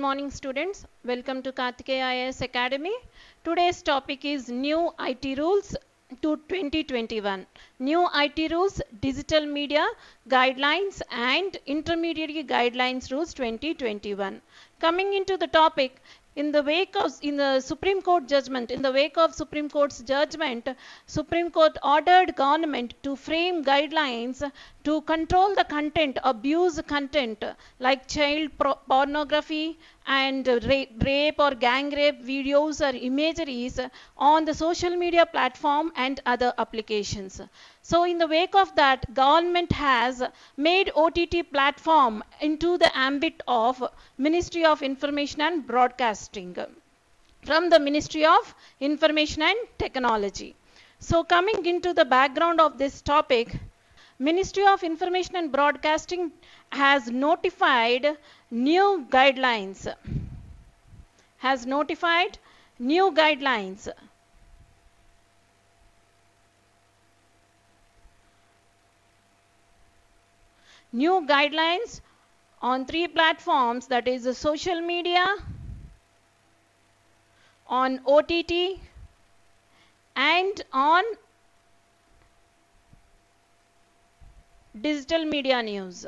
morning students. Welcome to Karthikeya IAS Academy. Today's topic is new IT rules to 2021. New IT rules, digital media guidelines and intermediary guidelines rules 2021. Coming into the topic, in the Supreme Court judgment, in the wake of Supreme Court's judgment, Supreme Court ordered government to frame guidelines to control the content, abuse content like child pornography and rape or gang rape videos or imageries on the social media platform and other applications. So in the wake of that, government has made OTT platform into the ambit of Ministry of Information and Broadcasting from the Ministry of Information and Technology. So coming into the background of this topic, Ministry of Information and Broadcasting has notified new guidelines. New guidelines on 3 platforms, that is the social media, on OTT and on digital media news.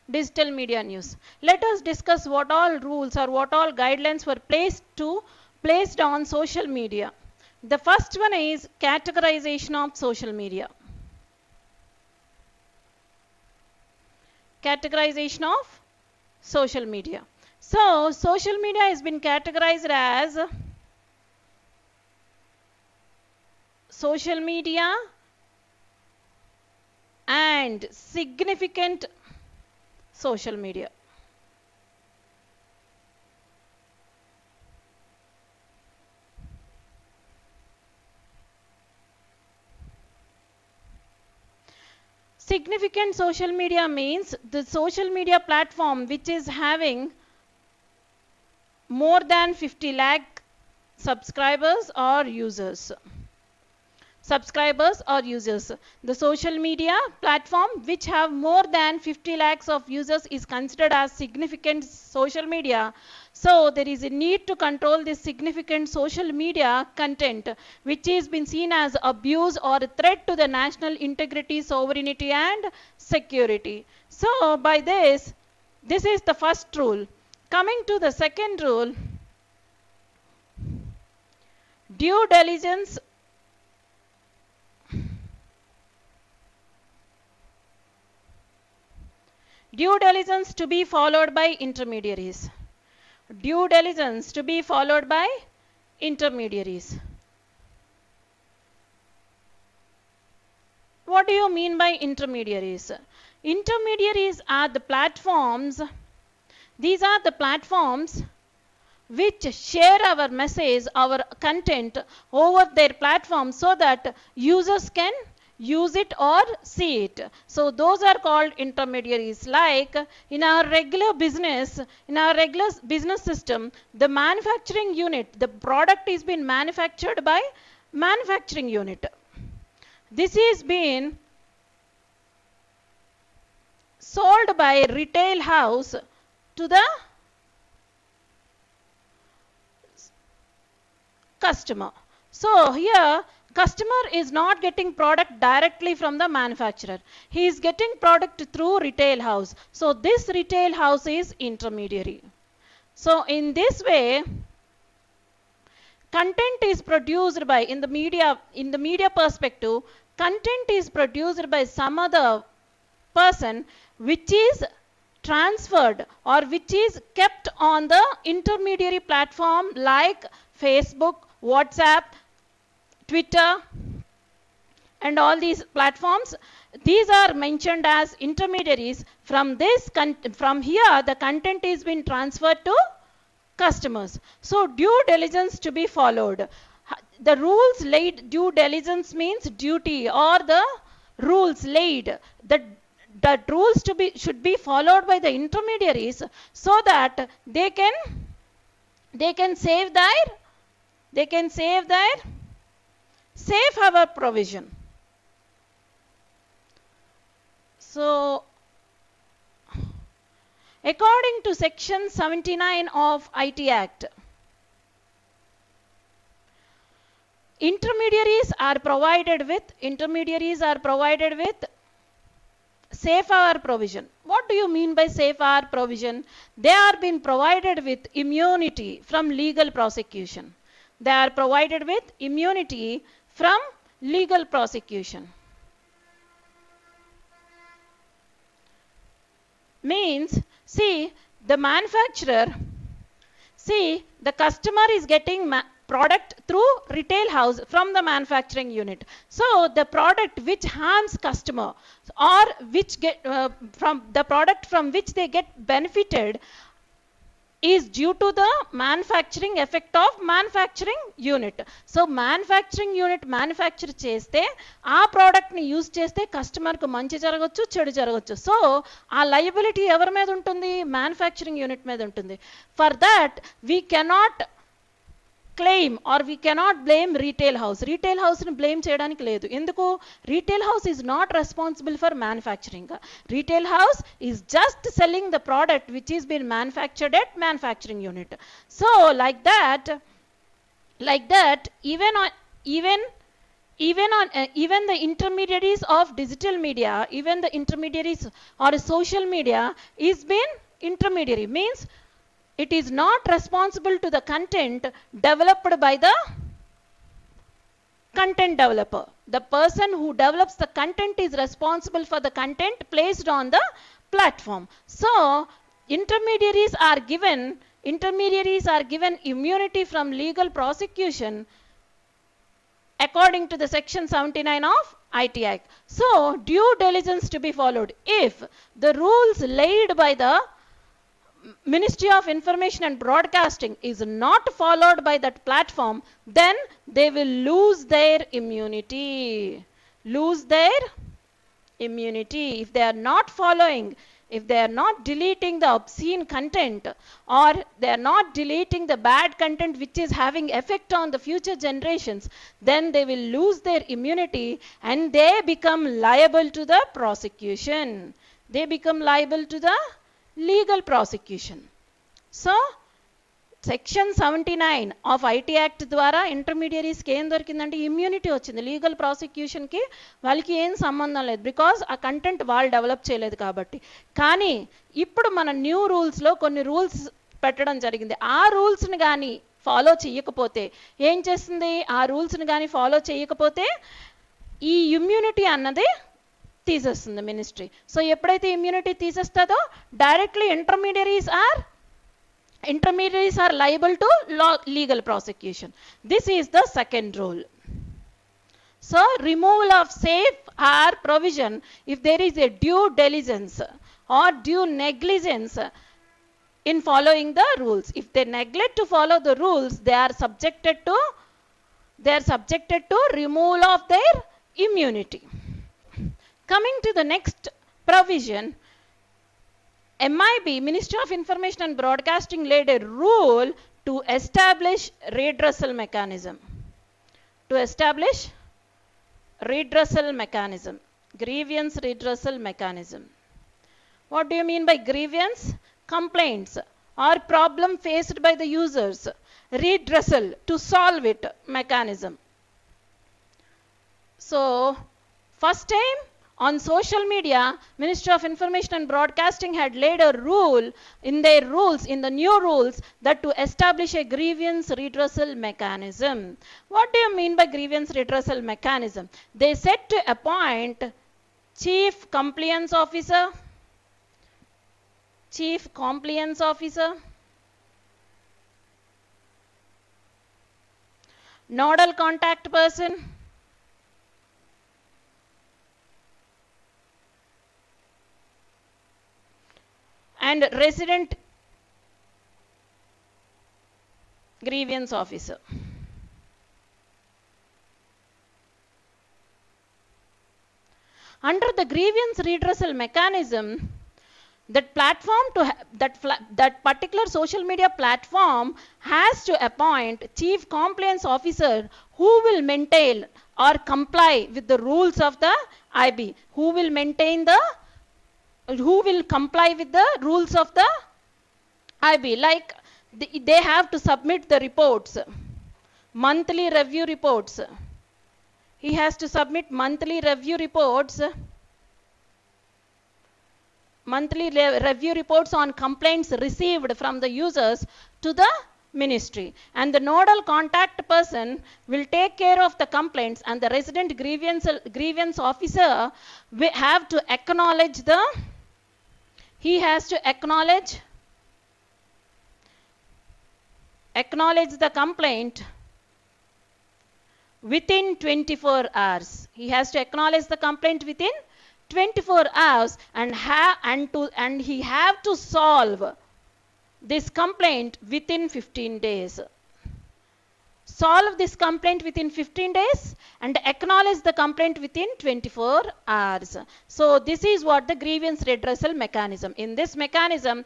Digital media news. Let us discuss what all rules or what all guidelines were placed on social media. The first one is categorization of social media. Categorization of social media. So, social media has been categorized as social media and significant social media. Significant social media means the social media platform which is having more than 50 lakh subscribers or users. The social media platform which have more than 50 lakhs of users is considered as significant social media. So there is a need to control this significant social media content which is been seen as abuse or a threat to the national integrity, sovereignty and security. So by this is the first rule. Coming to the second rule, due diligence to be followed by intermediaries. Due diligence to be followed by intermediaries. What do you mean by intermediaries? Intermediaries are the platforms. These are the platforms which share our message, our content over their platform so that users can use it or see it. So those are called intermediaries. Like in our regular business system, the manufacturing unit, the product is being manufactured by manufacturing unit. This is being sold by retail house to the customer. So here customer is not getting product directly from the manufacturer. He is getting product through retail house. So this retail house is intermediary. So in this way, content is produced by, in the media perspective, content is produced by some other person which is transferred or which is kept on the intermediary platform like Facebook, WhatsApp, Twitter and all these platforms. These are mentioned as intermediaries. From here the content is being transferred to customers. So due diligence to be followed. The rules laid, due diligence means duty or the rules laid. The rules should be followed by the intermediaries so that they can save their safe harbor provision. So according to section 79 of IT Act, intermediaries are provided with safe hour provision. What do you mean by safe hour provision? They are being provided with immunity from legal prosecution. They are provided with immunity from legal prosecution. Means, the manufacturer, the customer is getting product through retail house from the manufacturing unit. So the product which harms customer or which get from the product from which they get benefited is due to the manufacturing effect of manufacturing unit. So manufacturing unit manufacture చేస్తే ఆ product ని use చేస్తే customer కు మంచి జరగొచ్చు, చెడు జరగొచ్చు. So ఆ liability ఎవరి మీద ఉంటుంది? మ్యానుఫ్యాక్చరింగ్ యూనిట్ మీద ఉంటుంది. For that we cannot claim or we cannot blame retail house. Retail house ni blame cheyadaniki ledu. Enduku? Retail house is not responsible for manufacturing. Retail house is just selling the product which is been manufactured at manufacturing unit. So like that even the intermediaries of digital media, even the intermediaries or social media is been intermediary. Means it is not responsible to the content developed by the content developer. The person who develops the content is responsible for the content placed on the platform. So intermediaries are given immunity from legal prosecution according to the section 79 of IT Act. So due diligence to be followed. If the rules laid by the Ministry of Information and Broadcasting is not followed by that platform, then they will lose their immunity. If they are not following, if they are not deleting the obscene content or they are not deleting the bad content which is having effect on the future generations, then they will lose their immunity and they become liable to the prosecution. They become liable to the legal prosecution. So section 79 of IT act ద్వారా ఇంటర్మీడియరీస్కి ఏం దొరికిందంటే immunity వచ్చింది. Legal ప్రాసిక్యూషన్కి వాళ్ళకి ఏం సంబంధం లేదు, because ఆ content వాళ్ళు డెవలప్ చేయలేదు కాబట్టి. కానీ ఇప్పుడు మన న్యూ రూల్స్లో కొన్ని రూల్స్ పెట్టడం జరిగింది. ఆ రూల్స్ని కానీ ఫాలో చేయకపోతే ఏం చేస్తుంది? ఆ రూల్స్ని కానీ ఫాలో చేయకపోతే ఈ ఇమ్యూనిటీ అన్నది తీసేస్తుంది మినిస్ట్రీ. సో ఎప్పుడైతే ఇమ్యూనిటీ తీసేస్తుందో directly intermediaries are liable to legal prosecution. This is the second rule. So removal of safe hour provision if there is a due diligence or due negligence in following the rules. If they neglect to follow the rules, they are subjected to removal of their immunity. Coming to the next provision, MIB, Ministry of Information and Broadcasting, laid a rule to establish redressal mechanism. Grievance redressal mechanism. What do you mean by grievance? Complaints or problem faced by the users. Redressal, to solve it, mechanism. So, first time on social media, Ministry of Information and Broadcasting had laid a rule in their rules, in the new rules, that to establish a grievance redressal mechanism. What do you mean by grievance redressal mechanism? They said to appoint chief compliance officer, nodal contact person, and resident grievance officer. Under the grievance redressal mechanism, that particular social media platform has to appoint chief compliance officer who will maintain or comply with the rules of the IB, who will maintain the who will comply with the rules of the IB. Like they have to submit the reports, monthly review reports. He has to submit monthly review reports on complaints received from the users to the ministry, and the nodal contact person will take care of the complaints, and the resident grievance officer will have to acknowledge the complaint within 24 hours. He has to acknowledge the complaint within 24 hours and he have to solve this complaint within 15 days. Solve this complaint within 15 days and acknowledge the complaint within 24 hours. So this is what the grievance redressal mechanism. In this mechanism,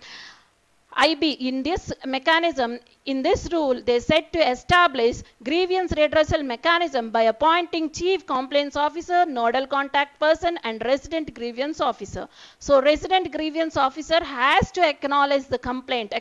in this rule, they said to establish grievance redressal mechanism by appointing chief complaints officer, nodal contact person, and resident grievance officer. So resident grievance officer has to acknowledge the complaint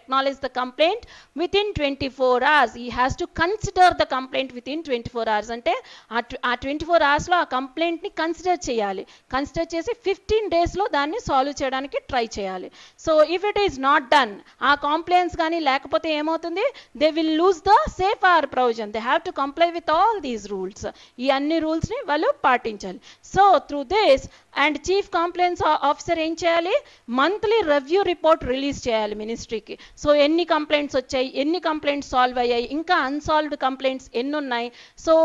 within 24 hours. He has to consider the complaint within 24 hours. Ante ఆ 24 hours లో ఆ complaint ని consider చేయాలి. Consider చేసి 15 days లో దాన్ని solve చేయడానికి try చేయాలి. So if it is not done, ఆ కాంప్లైన్స్ కానీ లేకపోతే ఏమవుతుంది, they will lose the safe హార్ provision. They have to comply with all these rules. ఈ అన్ని రూల్స్ని వాళ్ళు పాటించాలి. So through this and chief complaints officer ఏం చేయాలి, మంత్లీ రివ్యూ రిపోర్ట్ రిలీజ్ చేయాలి మినిస్ట్రీకి. సో ఎన్ని కంప్లైంట్స్ వచ్చాయి, ఎన్ని కంప్లైంట్స్ సాల్వ్ అయ్యాయి, ఇంకా అన్సాల్వ్డ్ కంప్లైంట్స్ ఎన్ని ఉన్నాయి, సో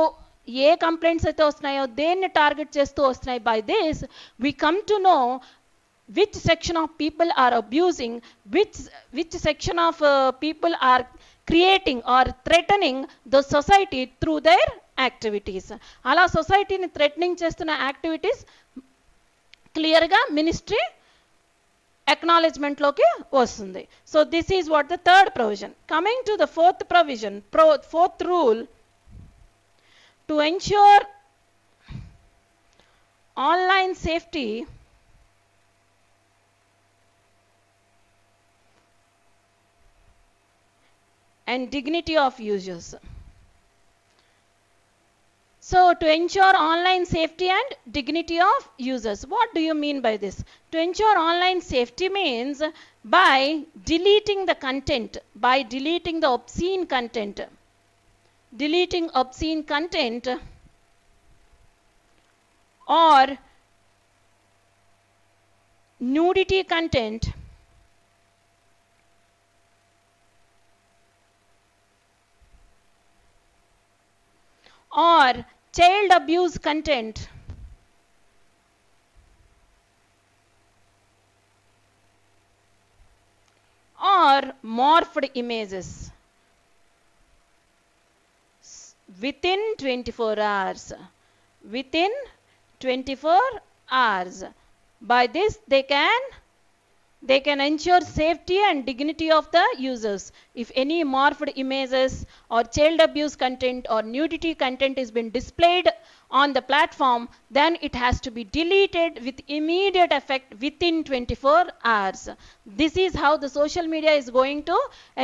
ఏ కంప్లైంట్స్ అయితే వస్తున్నాయో దేన్ని టార్గెట్ చేస్తూ వస్తున్నాయి. By this we come to know which section of people are abusing, which section of people are creating or threatening the society through their activities. అలా సొసైటీని థ్రెటనింగ్ చేస్తున్న యాక్టివిటీస్ క్లియర్గా మినిస్ట్రీ అక్నాలెడ్జ్మెంట్లోకి వస్తుంది. So this is what the third provision. Coming to the fourth provision, fourth rule, to ensure online safety and dignity of users. So to ensure online safety and dignity of users, what do you mean by this? To ensure online safety means by deleting the content, by deleting the obscene content, or nudity content, or child abuse content, or morphed images within 24 hours. Within 24 hours. By this they can ensure safety and dignity of the users. If any morphed images or child abuse content or nudity content is been displayed on the platform, then it has to be deleted with immediate effect within 24 hours. This is how the social media is going to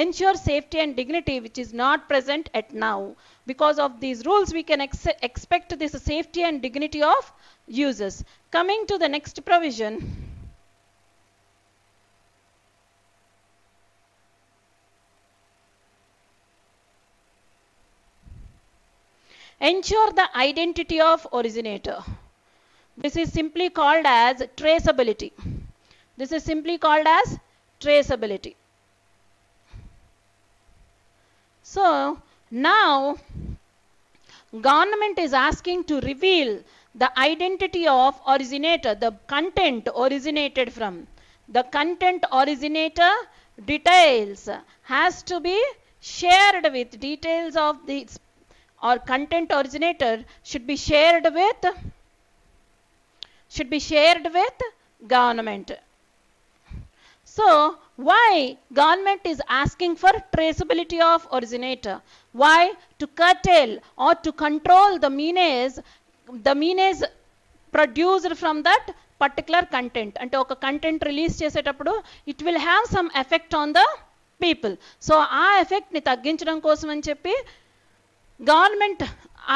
ensure safety and dignity, which is not present at now. Because of these rules, we can expect this safety and dignity of users. Coming to the next provision, ensure the identity of originator. This is simply called as traceability. So now government is asking to reveal the identity of originator, the content originated from. The content originator details has to be shared with details of the or content originator should be shared with government. So why government is asking for traceability of originator? Why? To curtail or to control the menace produced from that particular content. అంటే ఒక content release చేసేటప్పుడు it will have some effect on the people. So ఆ ఎఫెక్ట్ని తగ్గించడం కోసం అని చెప్పి government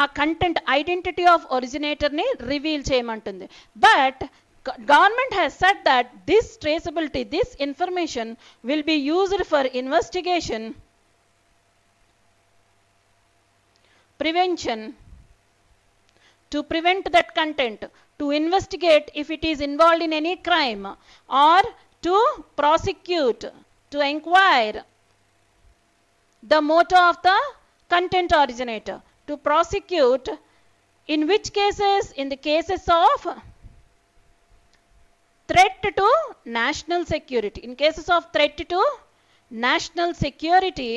ఆ కంటెంట్ ఐడెంటిటీ ఆఫ్ ఒరిజినేటర్ని రివీల్ చేయమంటుంది. But government has said that this traceability, this information will be used for investigation, prevention, to prevent that content, to investigate if it is involved in any crime, or to prosecute, to inquire the motive of the content originator, to prosecute in which cases, in the cases of threat to national security. In cases of threat to national security,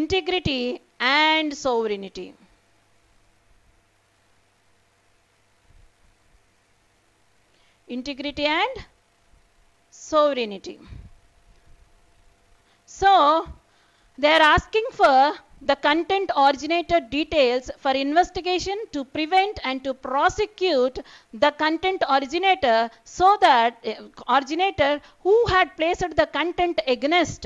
integrity and sovereignty. Integrity and sovereignty. So they are asking for the content originator details for investigation to prevent and to prosecute the content originator, so that originator who had placed the content against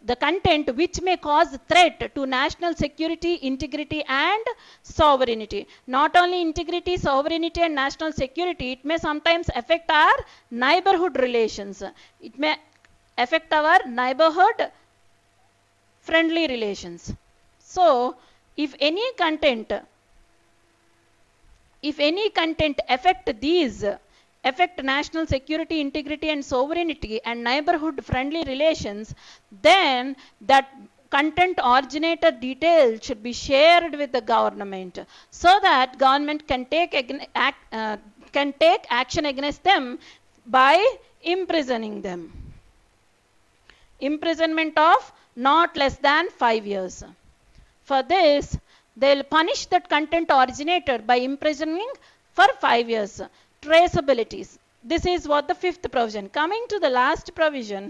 the content which may cause threat to national security, integrity and sovereignty. Not only integrity, sovereignty and national security, it may sometimes affect our neighborhood relations. It may affect our neighborhood friendly relations. So if any content affect national security, integrity and sovereignty and neighborhood friendly relations, then that content originator details should be shared with the government, so that government can take action against them by imprisoning them. Imprisonment of not less than 5 years. For this, they will punish that content originator by imprisoning for 5 years. Traceabilities. This is what the fifth provision. Coming to the last provision,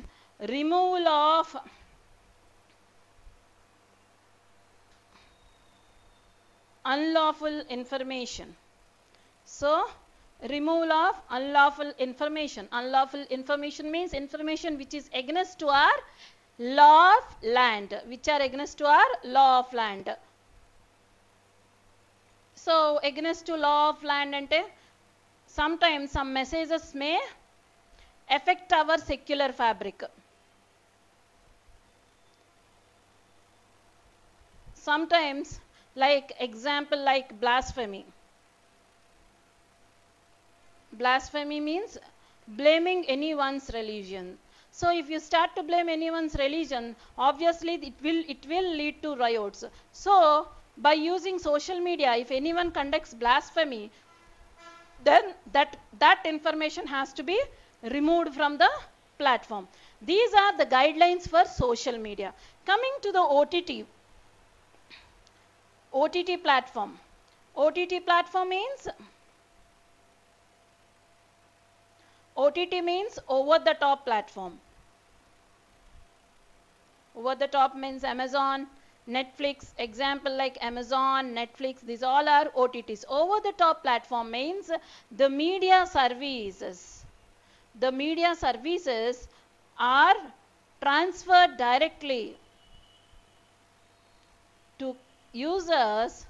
removal of unlawful information. So removal of unlawful information. Unlawful information means information which is against to our law of land, which are against to our law of land. So against to law of land ante sometimes some messages may affect our secular fabric. Sometimes, like example, like blasphemy. Blasphemy means blaming anyone's religion. So if you start to blame anyone's religion, obviously it will lead to riots. So by using social media, if anyone conducts blasphemy, then that information has to be removed from the platform. These are the guidelines for social media. Coming to the OTT platform. OTT platform means OTT means over the top platform. Over the top means Amazon, Netflix, example like Amazon, Netflix, these all are OTTs. Over the top platform means the media services. The media services are transferred directly to users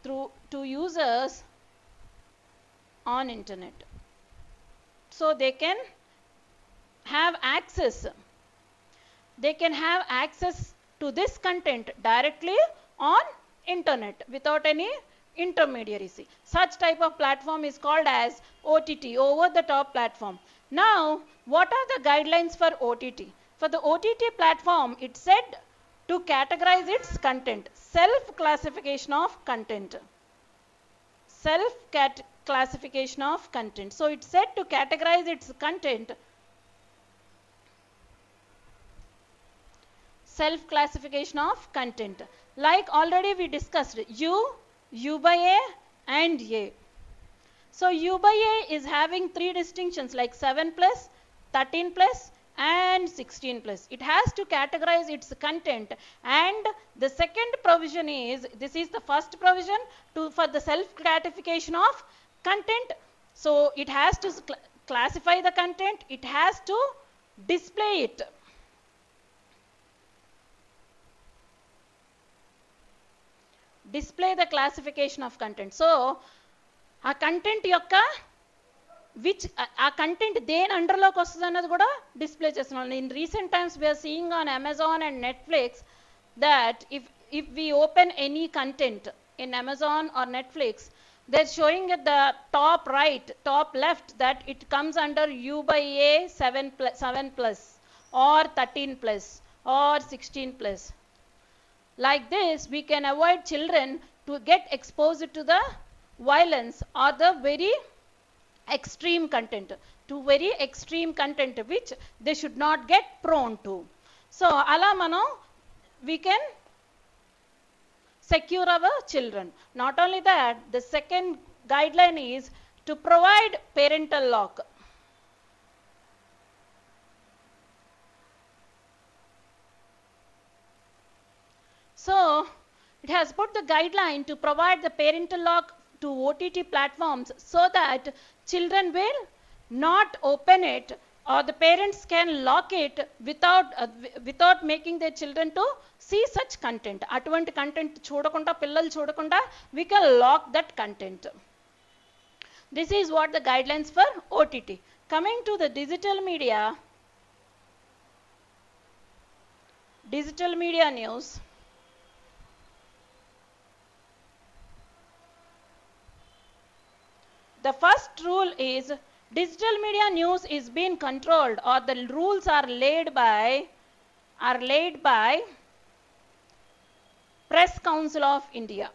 to users on internet. So they can have access to this content directly on internet without any intermediaries. Such type of platform is called as OTT, over the top platform. Now what are the guidelines for OTT? For the OTT platform, it said to categorize its content, self classification of content. Classification of content. So it's said to categorize its content, self classification of content. Like already we discussed, U by A and A. So U by A is having three distinctions like 7 plus, 13 plus and 16 plus. It has to categorize its content, and the second provision is, this is the first provision for the self classification of Content, so it has to classify the content, it has to display it. Display the classification of content. So ఆ content యొక్క which ఆ content దేని అండర్లోకి వస్తుంది అన్నది కూడా display చేస్తున్నాం. In recent times we are seeing on Amazon and Netflix that if we open any content in Amazon or Netflix, they're showing at the top right, top left, that it comes under U by A 7 plus or 13 plus or 16 plus. Like this, we can avoid children to get exposed to the violence or the very extreme content, to very extreme content which they should not get prone to. So ala mano we can secure our children. Not only that, the second guideline is to provide parental lock. So it has put the guideline to provide the parental lock to OTT platforms so that children will not open it, or the parents can lock it without making their children to see such content. Atvanti content chudakunda pillalu chudakunda we can lock that content. This is what the guidelines for OTT. Coming to the digital media news. The first rule is digital media news is being controlled, or the rules are laid by Press Council of India,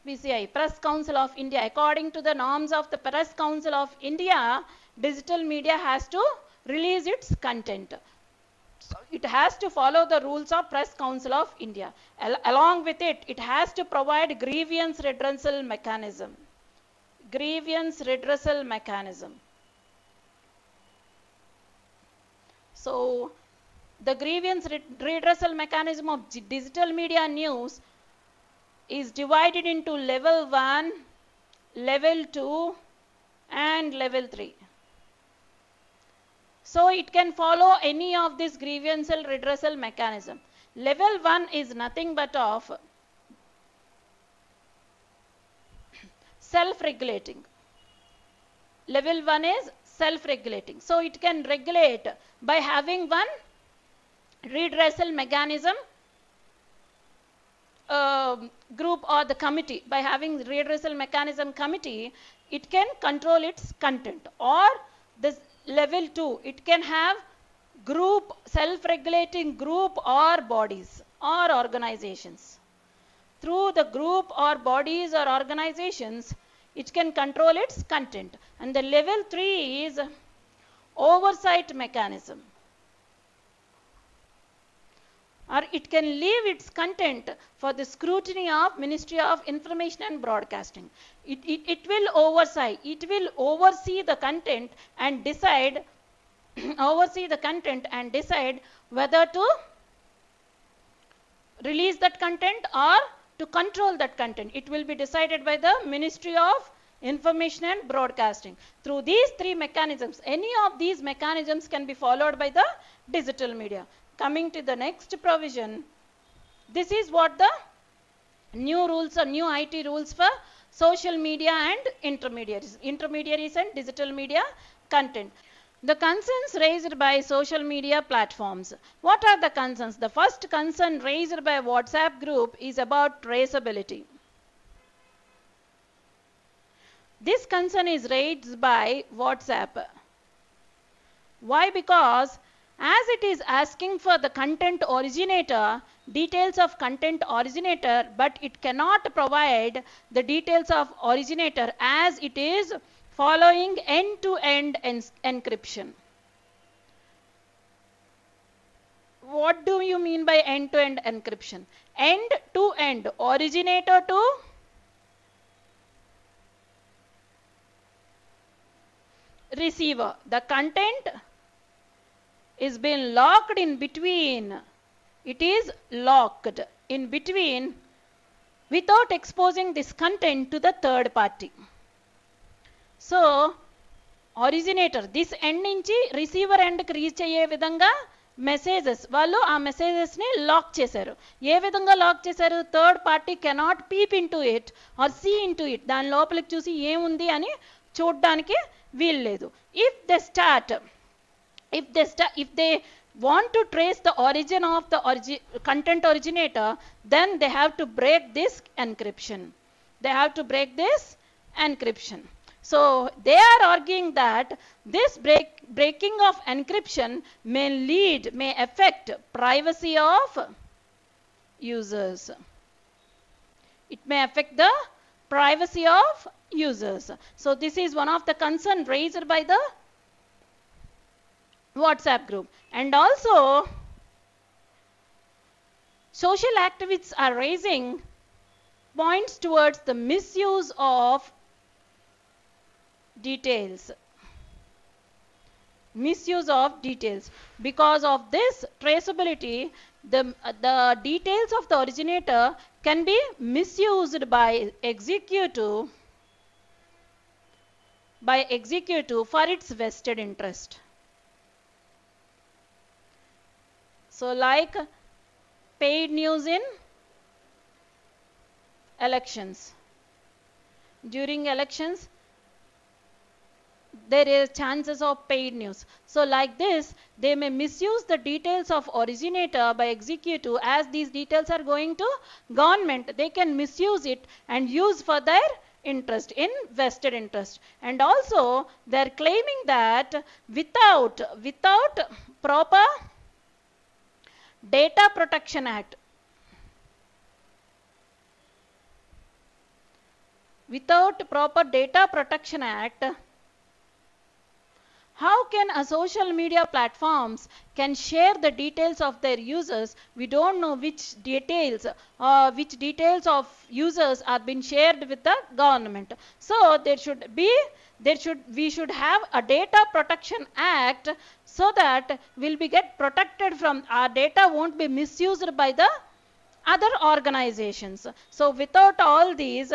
PCI, Press Council of India. According to the norms of the Press Council of India, digital media has to release its content. So it has to follow the rules of Press Council of India. Along with it, it has to provide grievance redressal mechanism. So the grievance redressal mechanism of digital media news is divided into level 1, level 2 and level 3. So it can follow any of this grievance redressal mechanism. Level 1 is nothing but of self-regulating. Level 1 is self-regulating. So it can regulate by having one redressal mechanism group or the committee. By having redressal mechanism committee, it can control its content. Or this level 2, it can have group, self-regulating group or bodies or organizations. Through the group or bodies or organizations, it can control its content. And the level 3 is oversight mechanism, or it can leave its content for the scrutiny of Ministry of Information and Broadcasting. It will oversee the content and decide whether to release that content or to control that content. It will be decided by the Ministry of Information and Broadcasting. Through these 3 mechanisms, any of these mechanisms can be followed by the digital media. Coming to the next provision, this is what the new rules or new IT rules for social media and intermediaries and digital media content. The concerns raised by social media platforms. What are the concerns? The first concern raised by WhatsApp group is about traceability. This concern is raised by WhatsApp. Why? Because as it is asking for the content originator, details of content originator, but it cannot provide the details of originator as it is following end-to-end encryption. What do you mean by end-to-end encryption? End-to-end, originator to receiver. The content is being locked in between. It is locked in between without exposing this content to the third party. So originator this end నుంచి receiver ఎండ్కి reach అయ్యే విధంగా messages వాళ్ళు ఆ మెసేజెస్ని lock చేశారు. ఏ విధంగా లాక్ చేశారు? Third party cannot peep into it or see into it, దాని లోపలికి చూసి ఏముంది అని చూడడానికి వీలు లేదు. if they want to trace the origin of the content originator, then they have to break this encryption. So they are arguing that this breaking of encryption may affect privacy of users. It may affect the privacy of users. So this is one of the concern raised by the WhatsApp group. And also social activists are raising points towards the misuse of details. Because of this traceability, the details of the originator can be misused by executive for its vested interest. So like paid news in elections. During elections, there is chances of paid news. So like this, they may misuse the details of originator by executive. As these details are going to government, they can misuse it and use for their interest, in vested interest. And also they are claiming that without proper Data Protection Act, how can a social media platforms can share the details of their users? We don't know which details of users are being shared with the government. So we should have a Data Protection Act, so that we'll be get protected from, our data won't be misused by the other organizations. So without all these,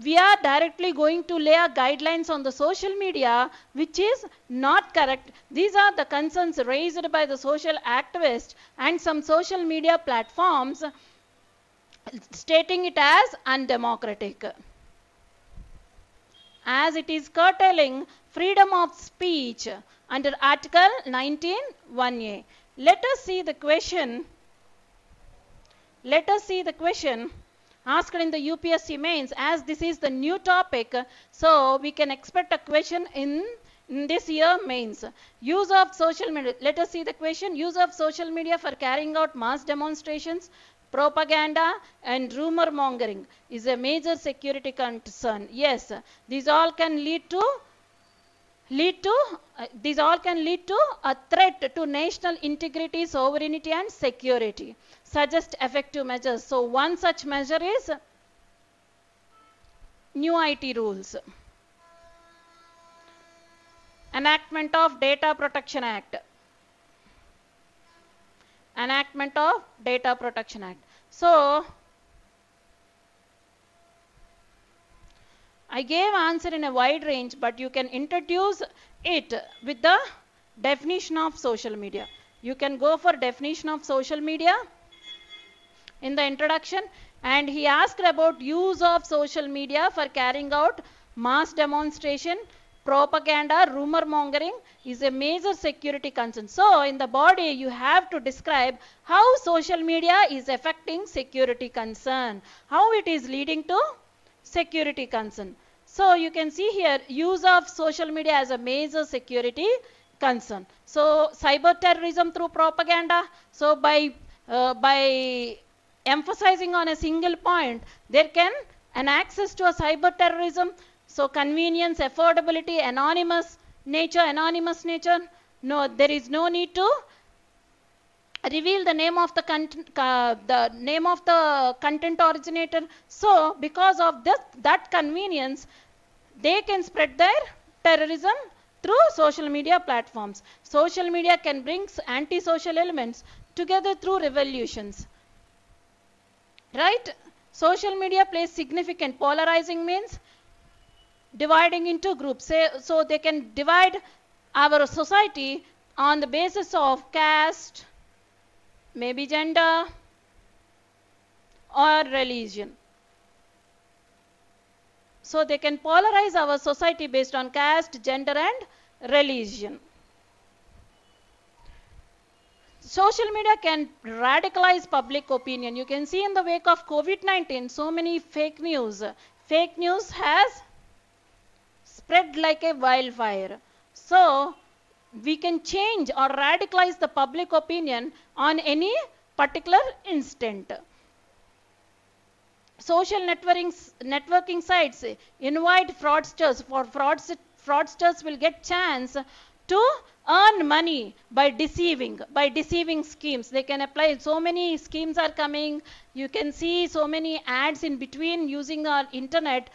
we are directly going to lay guidelines on the social media, which is not correct. These are the concerns raised by the social activists and some social media platforms, stating it as undemocratic, as it is curtailing freedom of speech under Article 19(1)(a). Let us see the question asked in the UPSC mains. As this is the new topic, so we can expect a question in this year mains. Use of social media. Let us see the question. Use of social media for carrying out mass demonstrations, propaganda and rumor mongering is a major security concern. Yes, these all can lead to a threat to national integrity, sovereignty and security. Suggest effective measures. So one such measure is new IT rules. Enactment of Data Protection Act. So I gave answer in a wide range, but you can introduce it with the definition of social media. You can go for definition of social media in the introduction, and he asked about use of social media for carrying out mass demonstration, propaganda, rumor mongering is a major security concern. So in the body you have to describe how social media is affecting security concern, how it is leading to security concern. So you can see here, use of social media as a major security concern. So cyber terrorism through propaganda. So by emphasizing on a single point, there can an access to a cyber terrorism. So convenience, affordability, anonymous nature. No, there is no need to reveal the name of the content originator. So because of that convenience, they can spread their terrorism through social media platforms. Social media can bring anti-social elements together through revolutions. Right? Social media plays significant polarizing means dividing into groups. So they can divide our society on the basis of caste, maybe gender, or religion. So they can polarize our society based on caste, gender, and religion. Social media can radicalize public opinion. You can see in the wake of COVID-19, so many fake news. Fake news has spread like a wildfire. So we can change or radicalize the public opinion on any particular instant. Social networking sites invite fraudsters. Fraudsters will get chance to earn money by deceiving schemes. They can apply, so many schemes are coming. You can see so many ads in between using our internet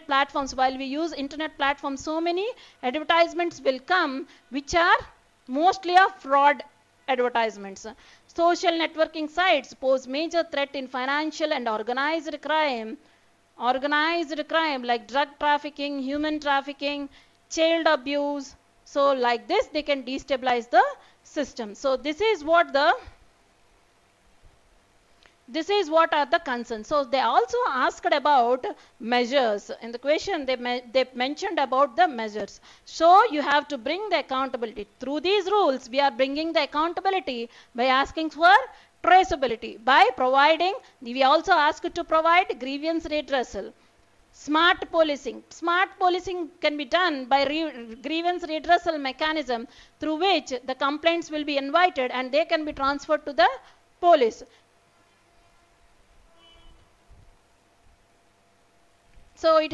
platforms. While we use internet platforms, so many advertisements will come which are mostly of fraud advertisements. Social networking sites pose major threat in financial and organized crime like drug trafficking, human trafficking, child abuse. So like this they can destabilize the system. So this is what are the concerns. So they also asked about measures. In the question they mentioned about the measures. So you have to bring the accountability. Through these rules we are bringing the accountability by asking for traceability. By providing, we also asked to provide grievance redressal. Smart policing. Smart policing can be done by grievance redressal mechanism through which the complaints will be invited and they can be transferred to the police. So it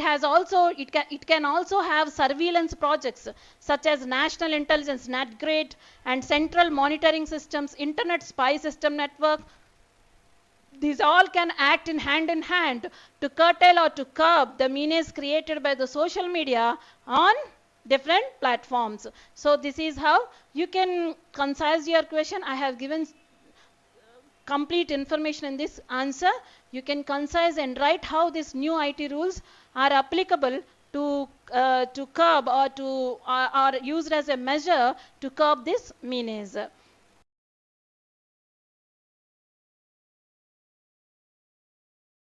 can also have surveillance projects such as national intelligence, NatGrid, and central monitoring systems, internet spy system network. These all can act in hand to curtail or to curb the menace created by the social media on different platforms. So this is how you can concise your question. I have given complete information in this answer. You can concise and write how these new IT rules are applicable to curb or used as a measure to curb this menace.